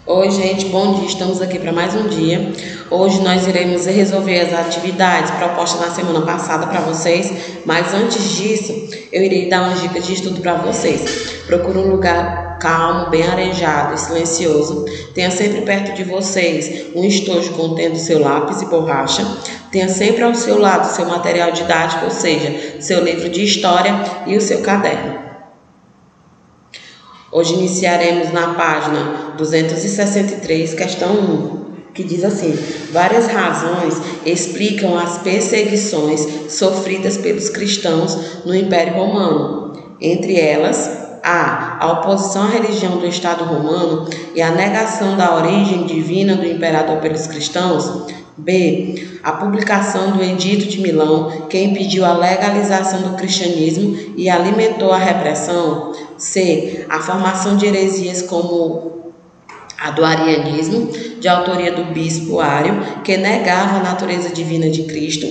Oi, gente, bom dia. Estamos aqui para mais um dia. Hoje nós iremos resolver as atividades propostas na semana passada para vocês, mas antes disso, eu irei dar umas dicas de estudo para vocês. Procure um lugar calmo, bem arejado e silencioso. Tenha sempre perto de vocês um estojo contendo seu lápis e borracha. Tenha sempre ao seu lado seu material didático, ou seja, seu livro de história e o seu caderno. Hoje iniciaremos na página 263, questão 1, que diz assim: várias razões explicam as perseguições sofridas pelos cristãos no Império Romano. Entre elas, a oposição à religião do Estado romano e a negação da origem divina do imperador pelos cristãos. B. A publicação do Edito de Milão, que impediu a legalização do cristianismo e alimentou a repressão. C. A formação de heresias como a do arianismo, de autoria do bispo Ário, que negava a natureza divina de Cristo.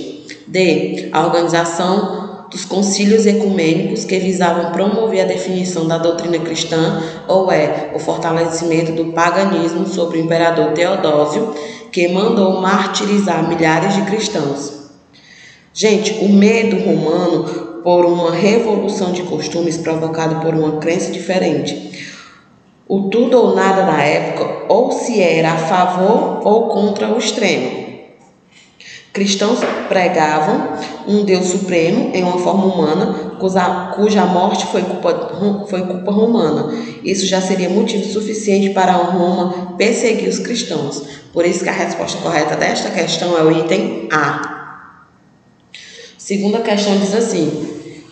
D. A organização dos concílios ecumênicos que visavam promover a definição da doutrina cristã, ou o fortalecimento do paganismo sobre o imperador Teodósio, que mandou martirizar milhares de cristãos. Gente, o medo romano por uma revolução de costumes provocada por uma crença diferente. O tudo ou nada na época, ou se era a favor ou contra o extremo. Cristãos pregavam um Deus supremo em uma forma humana, cuja morte foi culpa romana. Isso já seria motivo suficiente para Roma perseguir os cristãos. Por isso que a resposta correta desta questão é o item A. Segunda questão diz assim: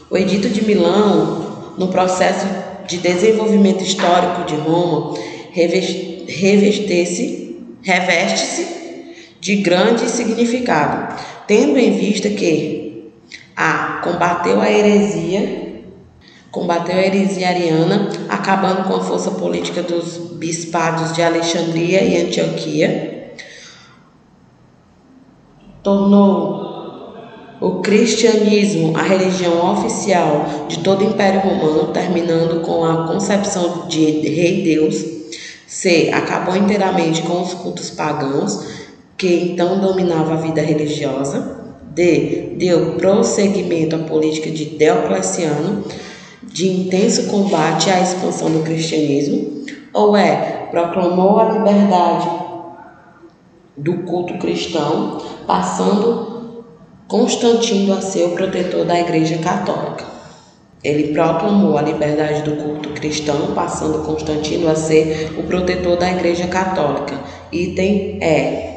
o Edito de Milão, no processo de desenvolvimento histórico de Roma, reveste-se de grande significado, tendo em vista que A. Combateu a heresia ariana, acabando com a força política dos bispados de Alexandria e Antioquia, tornou o cristianismo a religião oficial de todo o Império Romano, terminando com a concepção de Rei Deus. C. Acabou inteiramente com os cultos pagãos, que então dominava a vida religiosa. D. Deu prosseguimento à política de Diocleciano, de intenso combate à expansão do cristianismo. Ou proclamou a liberdade do culto cristão, passando Constantino a ser o protetor da Igreja Católica. Ele proclamou a liberdade do culto cristão, passando Constantino a ser o protetor da Igreja Católica. Item E.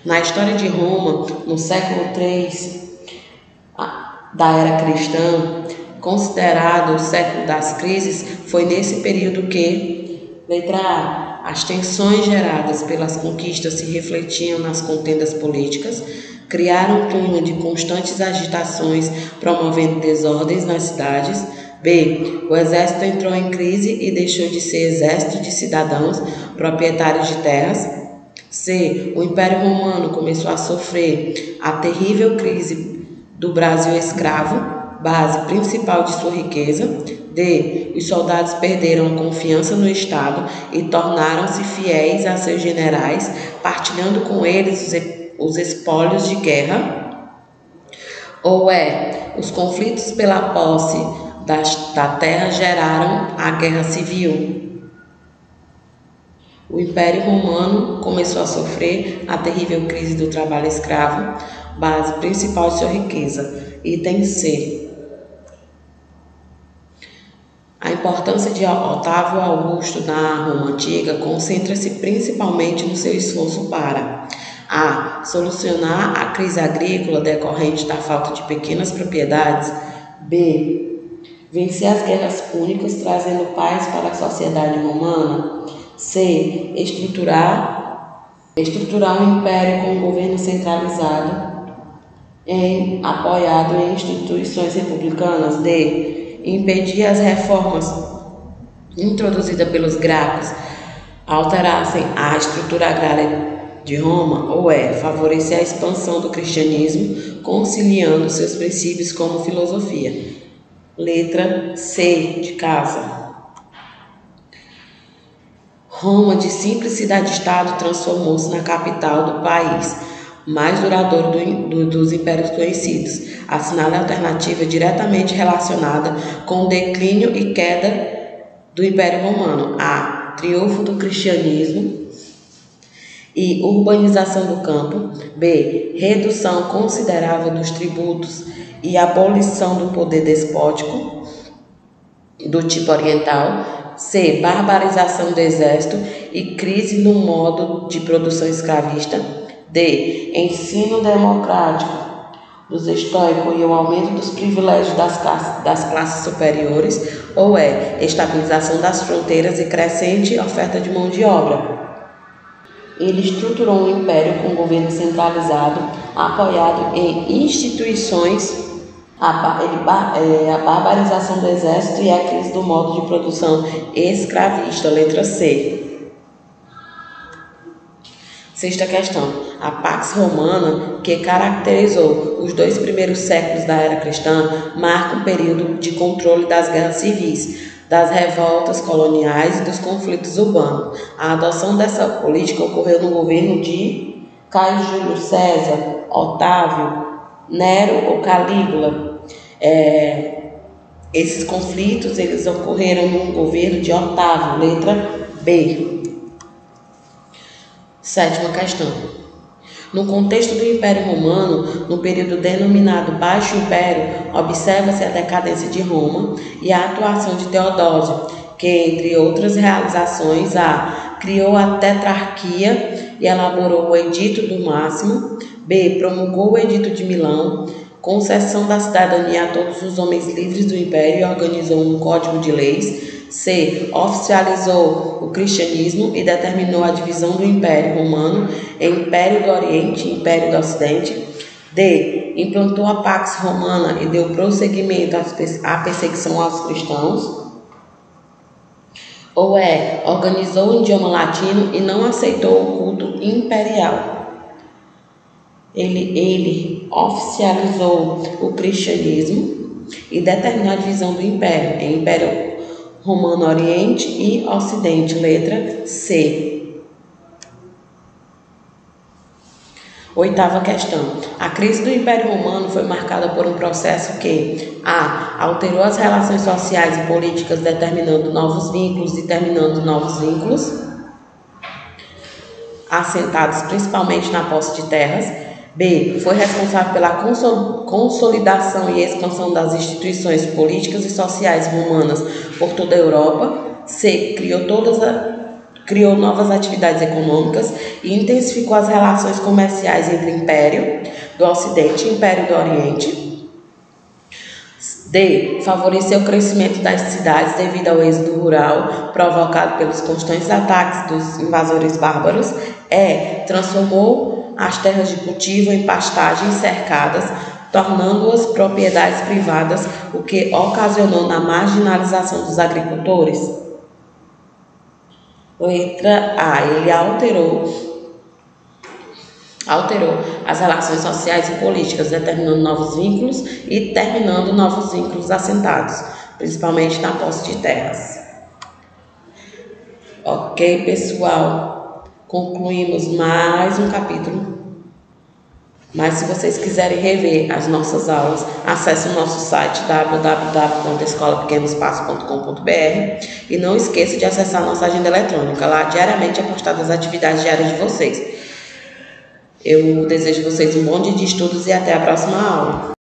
Na história de Roma, no século III da era cristã, considerado o século das crises, foi nesse período que, letra A, as tensões geradas pelas conquistas se refletiam nas contendas políticas, criaram um clima de constantes agitações, promovendo desordens nas cidades. B. O exército entrou em crise e deixou de ser exército de cidadãos proprietários de terras. C. O Império Romano começou a sofrer a terrível crise do Brasil escravo, base principal de sua riqueza. D. Os soldados perderam a confiança no Estado e tornaram-se fiéis a seus generais, partilhando com eles os espólios de guerra. Ou os conflitos pela posse da terra geraram a guerra civil. O Império Romano começou a sofrer a terrível crise do trabalho escravo, base principal de sua riqueza. Item C. A importância de Otávio Augusto na Roma Antiga concentra-se principalmente no seu esforço para A. Solucionar a crise agrícola decorrente da falta de pequenas propriedades. B. Vencer as guerras púnicas, trazendo paz para a sociedade romana. C. Estruturar um império com um governo centralizado, apoiado em instituições republicanas. D. Impedir as reformas introduzidas pelos Gracos alterassem a estrutura agrária de Roma. Ou favorecer a expansão do cristianismo, conciliando seus princípios como filosofia. Letra C de casa. Roma, de simples cidade-estado, transformou-se na capital do país mais duradouro dos impérios conhecidos. Assinala a alternativa diretamente relacionada com o declínio e queda do Império Romano: A. Triunfo do cristianismo e urbanização do campo. B. Redução considerável dos tributos e abolição do poder despótico do tipo oriental. C. Barbarização do exército e crise no modo de produção escravista. D. Ensino democrático dos estoicos e o aumento dos privilégios das classes superiores. Ou E. Estabilização das fronteiras e crescente oferta de mão de obra. Ele estruturou um império com governo centralizado, apoiado em instituições, a barbarização do exército e a crise do modo de produção escravista. Letra C. Sexta questão. A Pax Romana, que caracterizou os 2 primeiros séculos da era cristã, marca um período de controle das guerras civis, das revoltas coloniais e dos conflitos urbanos. A adoção dessa política ocorreu no governo de Caio Júlio César, Otávio, Nero ou Calígula. Esses conflitos eles ocorreram no governo de Otávio. Letra B. Sétima questão. No contexto do Império Romano, no período denominado Baixo Império, observa-se a decadência de Roma e a atuação de Teodósio, que, entre outras realizações, criou a tetrarquia e elaborou o Edito do Máximo. B. Promulgou o Edito de Milão, concessão da cidadania a todos os homens livres do Império, e organizou um código de leis. C. Oficializou o cristianismo e determinou a divisão do Império Romano em Império do Oriente e Império do Ocidente. D. Implantou a Pax Romana e deu prosseguimento à perseguição aos cristãos. Ou E. Organizou o idioma latino e não aceitou o culto imperial. Ele oficializou o cristianismo e determinou a divisão do Império em Império Romano Oriente e Ocidente. Letra C. Oitava questão. A crise do Império Romano foi marcada por um processo que A. Alterou as relações sociais e políticas, determinando novos vínculos e terminando novos vínculos, assentados principalmente na posse de terras. B. Foi responsável pela consolidação e expansão das instituições políticas e sociais romanas por toda a Europa. C. Criou novas atividades econômicas e intensificou as relações comerciais entre Império do Ocidente e Império do Oriente. D. Favoreceu o crescimento das cidades devido ao êxodo rural provocado pelos constantes ataques dos invasores bárbaros. E. Transformou as terras de cultivo em pastagens cercadas, tornando-as propriedades privadas, o que ocasionou na marginalização dos agricultores. Letra A. Ele alterou as relações sociais e políticas, determinando novos vínculos e terminando novos vínculos assentados, principalmente na posse de terras. Ok, pessoal? Concluímos mais um capítulo. Mas se vocês quiserem rever as nossas aulas, acesse o nosso site www.escolapequenospaço.com.br e não esqueça de acessar a nossa agenda eletrônica. Lá diariamente é postada as atividades diárias de vocês. Eu desejo a vocês um bom dia de estudos e até a próxima aula.